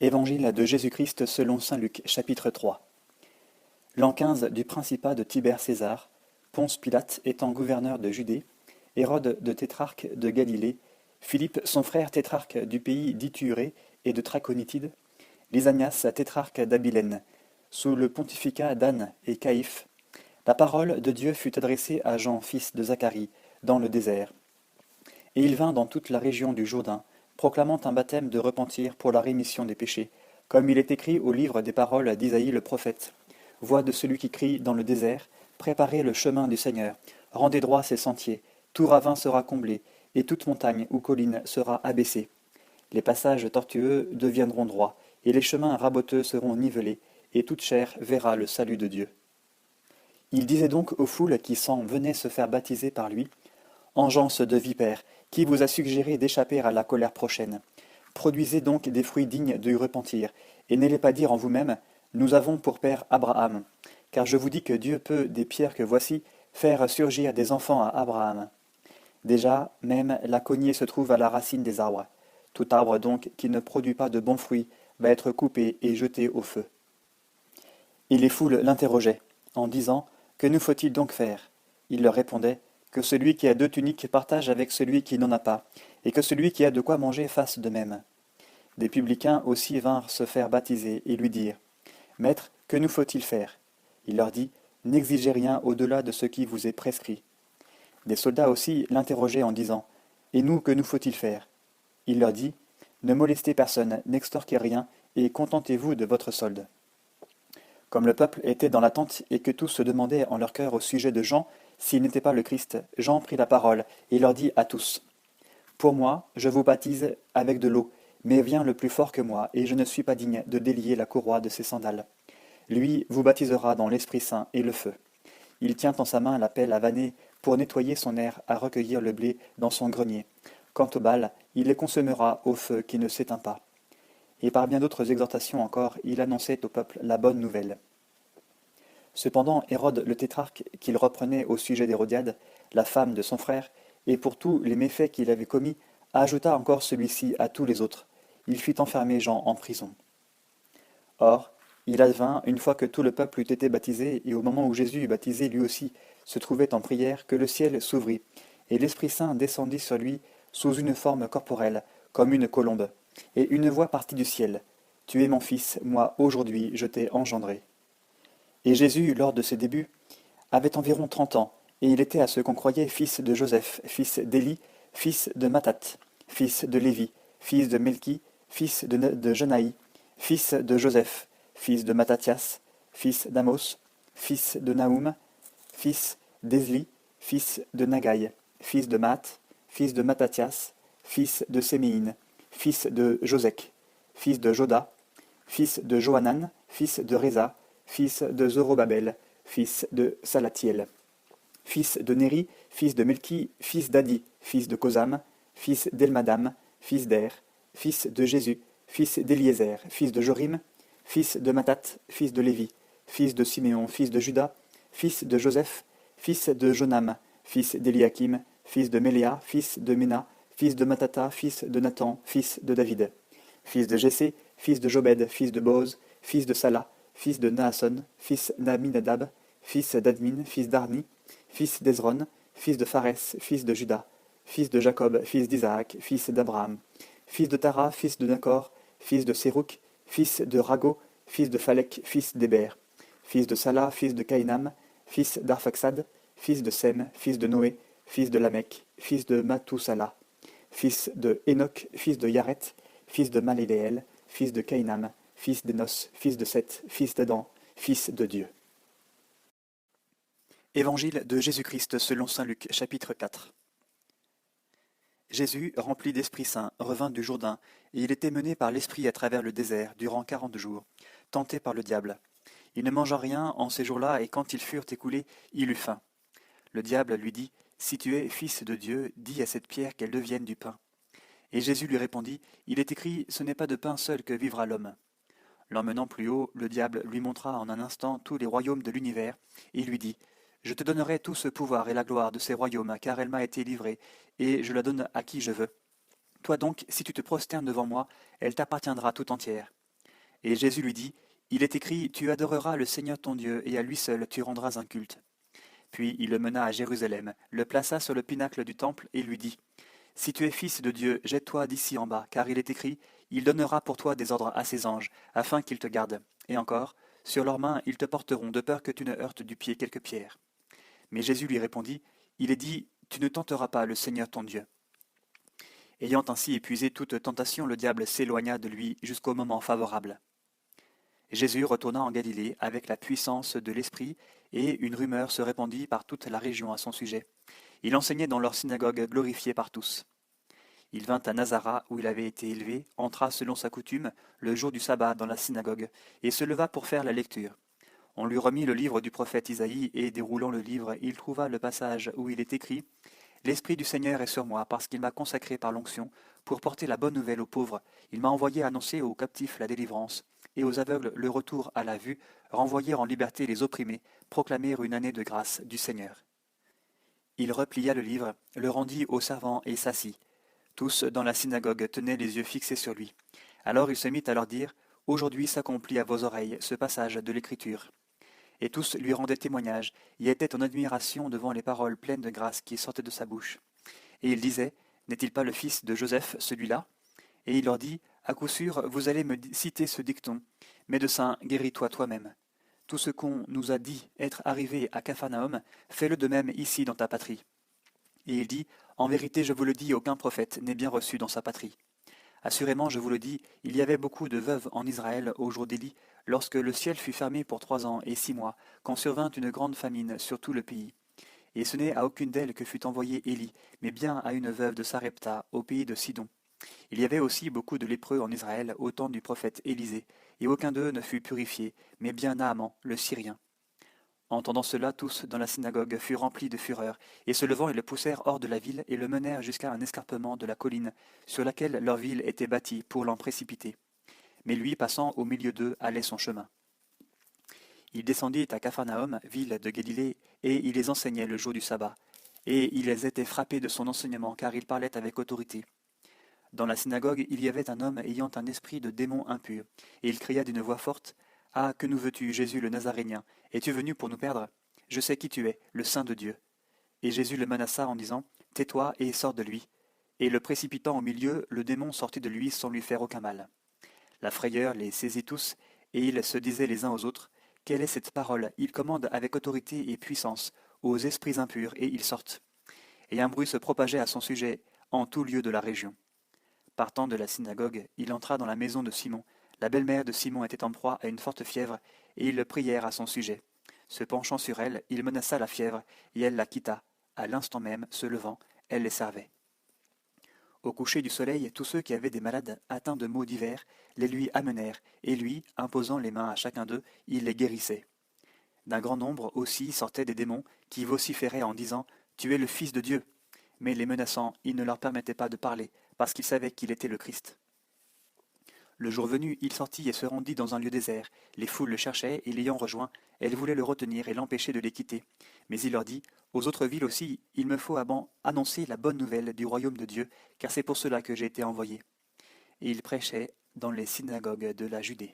Évangile de Jésus-Christ selon saint Luc, chapitre 3. L'an 15 du principat de Tibère César, Ponce Pilate étant gouverneur de Judée, Hérode de tétrarque de Galilée, Philippe son frère tétrarque du pays d'Ithurée et de Traconitide, Lysanias tétrarque d'Abilène, sous le pontificat d'Anne et Caïphe, la parole de Dieu fut adressée à Jean, fils de Zacharie, dans le désert. Et il vint dans toute la région du Jourdain, proclamant un baptême de repentir pour la rémission des péchés, comme il est écrit au livre des paroles d'Isaïe le prophète. Voix de celui qui crie dans le désert, préparez le chemin du Seigneur, rendez droit ses sentiers, tout ravin sera comblé, et toute montagne ou colline sera abaissée. Les passages tortueux deviendront droits, et les chemins raboteux seront nivelés, et toute chair verra le salut de Dieu. Il disait donc aux foules qui s'en venaient se faire baptiser par lui, « Engeance de vipères, qui vous a suggéré d'échapper à la colère prochaine? Produisez donc des fruits dignes du repentir, et n'allez pas dire en vous-même, nous avons pour père Abraham, car je vous dis que Dieu peut, des pierres que voici, faire surgir des enfants à Abraham. Déjà, même, la cognée se trouve à la racine des arbres. Tout arbre donc qui ne produit pas de bons fruits va être coupé et jeté au feu. » Et les foules l'interrogeaient, en disant, « Que nous faut-il donc faire ?» Il leur répondait, « Que celui qui a 2 tuniques partage avec celui qui n'en a pas, et que celui qui a de quoi manger fasse de même. » Des publicains aussi vinrent se faire baptiser et lui dire, « Maître, que nous faut-il faire ?» Il leur dit, « N'exigez rien au-delà de ce qui vous est prescrit. » Des soldats aussi l'interrogeaient en disant, « Et nous, que nous faut-il faire ?» Il leur dit, « Ne molestez personne, n'extorquez rien, et contentez-vous de votre solde. » Comme le peuple était dans l'attente et que tous se demandaient en leur cœur au sujet de Jean s'il n'était pas le Christ, Jean prit la parole et leur dit à tous, « Pour moi, je vous baptise avec de l'eau, mais vient le plus fort que moi, et je ne suis pas digne de délier la courroie de ses sandales. Lui vous baptisera dans l'Esprit Saint et le feu. Il tient en sa main la pelle à vanner pour nettoyer son aire à recueillir le blé dans son grenier. Quant aux balles, il les consommera au feu qui ne s'éteint pas. » Et par bien d'autres exhortations encore, il annonçait au peuple la bonne nouvelle. Cependant, Hérode le tétrarque, qu'il reprenait au sujet d'Hérodiade, la femme de son frère, et pour tous les méfaits qu'il avait commis, ajouta encore celui-ci à tous les autres. Il fit enfermer Jean en prison. Or, il advint, une fois que tout le peuple eut été baptisé, et au moment où Jésus, baptisé lui aussi, se trouvait en prière, que le ciel s'ouvrit, et l'Esprit Saint descendit sur lui sous une forme corporelle, comme une colombe. Et une voix partit du ciel. « Tu es mon fils, moi aujourd'hui je t'ai engendré. » Et Jésus, lors de ses débuts, avait environ 30 ans, et il était à ce qu'on croyait fils de Joseph, fils d'Élie, fils de Mathat, fils de Lévi, fils de Melchi, fils de Jonaï, fils de Joseph, fils de Mattathias, fils d'Amos, fils de Naoum, fils d'Ezli, fils de Nagaï, fils de Math, fils de Mattathias, fils de Séméine, fils de Josec, fils de Joda, fils de Johanan, fils de Réza, fils de Zorobabel, fils de Salatiel, fils de Néri, fils de Melchi, fils d'Adi, fils de Kosam, fils d'Elmadam, fils d'Er, fils de Jésus, fils d'Éliézer, fils de Jorim, fils de Mathat, fils de Lévi, fils de Siméon, fils de Juda, fils de Joseph, fils de Jonam, fils d'Éliakim, fils de Méléa, fils de Ména, fils de Matata, fils de Nathan, fils de David, fils de Jessé, fils de Jobed, fils de Boz, fils de Salah, fils de Naasson, fils d'Aminadab, fils d'Admin, fils d'Arni, fils d'Ezron, fils de Pharès, fils de Juda, fils de Jacob, fils d'Isaac, fils d'Abraham, fils de Tara, fils de Nacor, fils de Sérouk, fils de Rago, fils de Phalek, fils d'Héber, fils de Salah, fils de Caïnam, fils d'Arphaxad, fils de Sem, fils de Noé, fils de Lamech, fils de Mathusala, fils de Enoch, fils de Yaret, fils de Maléléel, fils de Caïnam, fils d'Énos, fils de Seth, fils d'Adam, fils de Dieu. Évangile de Jésus-Christ selon saint Luc, chapitre 4. Jésus, rempli d'Esprit Saint, revint du Jourdain, et il était mené par l'Esprit à travers le désert durant 40 jours, tenté par le diable. Il ne mangea rien en ces jours-là, et quand ils furent écoulés, il eut faim. Le diable lui dit, « Si tu es fils de Dieu, dis à cette pierre qu'elle devienne du pain. » Et Jésus lui répondit, « Il est écrit, ce n'est pas de pain seul que vivra l'homme. » L'emmenant plus haut, le diable lui montra en un instant tous les royaumes de l'univers, et lui dit, « Je te donnerai tout ce pouvoir et la gloire de ces royaumes, car elle m'a été livrée, et je la donne à qui je veux. Toi donc, si tu te prosternes devant moi, elle t'appartiendra tout entière. Et Jésus lui dit, il est écrit, tu adoreras le Seigneur ton Dieu, et à lui seul tu rendras un culte. Puis il le mena à Jérusalem, le plaça sur le pinacle du temple, et lui dit, si tu es fils de Dieu, jette-toi d'ici en bas, car il est écrit, il donnera pour toi des ordres à ses anges, afin qu'ils te gardent. Et encore, sur leurs mains ils te porteront, de peur que tu ne heurtes du pied quelque pierre. Mais Jésus lui répondit, il est dit, tu ne tenteras pas le Seigneur ton Dieu. Ayant ainsi épuisé toute tentation, le diable s'éloigna de lui jusqu'au moment favorable. Jésus retourna en Galilée avec la puissance de l'Esprit, et une rumeur se répandit par toute la région à son sujet. Il enseignait dans leur synagogue, glorifié par tous. Il vint à Nazareth, où il avait été élevé, entra selon sa coutume le jour du sabbat dans la synagogue, et se leva pour faire la lecture. On lui remit le livre du prophète Isaïe, et déroulant le livre, il trouva le passage où il est écrit « L'Esprit du Seigneur est sur moi, parce qu'il m'a consacré par l'onction, pour porter la bonne nouvelle aux pauvres. Il m'a envoyé annoncer aux captifs la délivrance, et aux aveugles le retour à la vue, renvoyer en liberté les opprimés, proclamer une année de grâce du Seigneur. » Il replia le livre, le rendit aux servants et s'assit. Tous dans la synagogue tenaient les yeux fixés sur lui. Alors il se mit à leur dire « Aujourd'hui s'accomplit à vos oreilles ce passage de l'Écriture. » Et tous lui rendaient témoignage, et étaient en admiration devant les paroles pleines de grâce qui sortaient de sa bouche. Et il disait « N'est-il pas le fils de Joseph, celui-là » Et il leur dit « À coup sûr, vous allez me citer ce dicton, Médecin, guéris-toi toi-même. Tout ce qu'on nous a dit être arrivé à Capharnaüm, fais-le de même ici dans ta patrie. » Et il dit « En vérité, je vous le dis, aucun prophète n'est bien reçu dans sa patrie. Assurément, je vous le dis, il y avait beaucoup de veuves en Israël au jour d'Élie, lorsque le ciel fut fermé pour 3 ans et 6 mois, quand survint une grande famine sur tout le pays. Et ce n'est à aucune d'elles que fut envoyé Élie, mais bien à une veuve de Sarepta, au pays de Sidon. Il y avait aussi beaucoup de lépreux en Israël au temps du prophète Élisée, et aucun d'eux ne fut purifié, mais bien Naaman, le Syrien. Entendant cela, tous dans la synagogue furent remplis de fureur, et se levant, ils le poussèrent hors de la ville et le menèrent jusqu'à un escarpement de la colline, sur laquelle leur ville était bâtie, pour l'en précipiter. Mais lui, passant au milieu d'eux, allait son chemin. Il descendit à Capharnaüm, ville de Galilée, et il les enseignait le jour du sabbat. Et ils étaient frappés de son enseignement, car il parlait avec autorité. Dans la synagogue, il y avait un homme ayant un esprit de démon impur, et il cria d'une voix forte, « Ah, que nous veux-tu, Jésus le Nazaréen? Es-tu venu pour nous perdre? Je sais qui tu es, le Saint de Dieu. » Et Jésus le menaça en disant, « Tais-toi et sors de lui. » Et le précipitant au milieu, le démon sortit de lui sans lui faire aucun mal. La frayeur les saisit tous, et ils se disaient les uns aux autres, « Quelle est cette parole? Il commande avec autorité et puissance aux esprits impurs, et ils sortent. » Et un bruit se propageait à son sujet en tout lieu de la région. Partant de la synagogue, il entra dans la maison de Simon. La belle-mère de Simon était en proie à une forte fièvre, et ils le prièrent à son sujet. Se penchant sur elle, il menaça la fièvre, et elle la quitta. À l'instant même, se levant, elle les servait. Au coucher du soleil, tous ceux qui avaient des malades atteints de maux divers les lui amenèrent, et lui, imposant les mains à chacun d'eux, il les guérissait. D'un grand nombre aussi sortaient des démons, qui vociféraient en disant « Tu es le Fils de Dieu !» Mais les menaçant, il ne leur permettait pas de parler, parce qu'ils savaient qu'il était le Christ. Le jour venu, il sortit et se rendit dans un lieu désert. Les foules le cherchaient, et l'ayant rejoint, elles voulaient le retenir et l'empêcher de les quitter. Mais il leur dit, « Aux autres villes aussi, il me faut annoncer la bonne nouvelle du royaume de Dieu, car c'est pour cela que j'ai été envoyé. » Et il prêchait dans les synagogues de la Judée.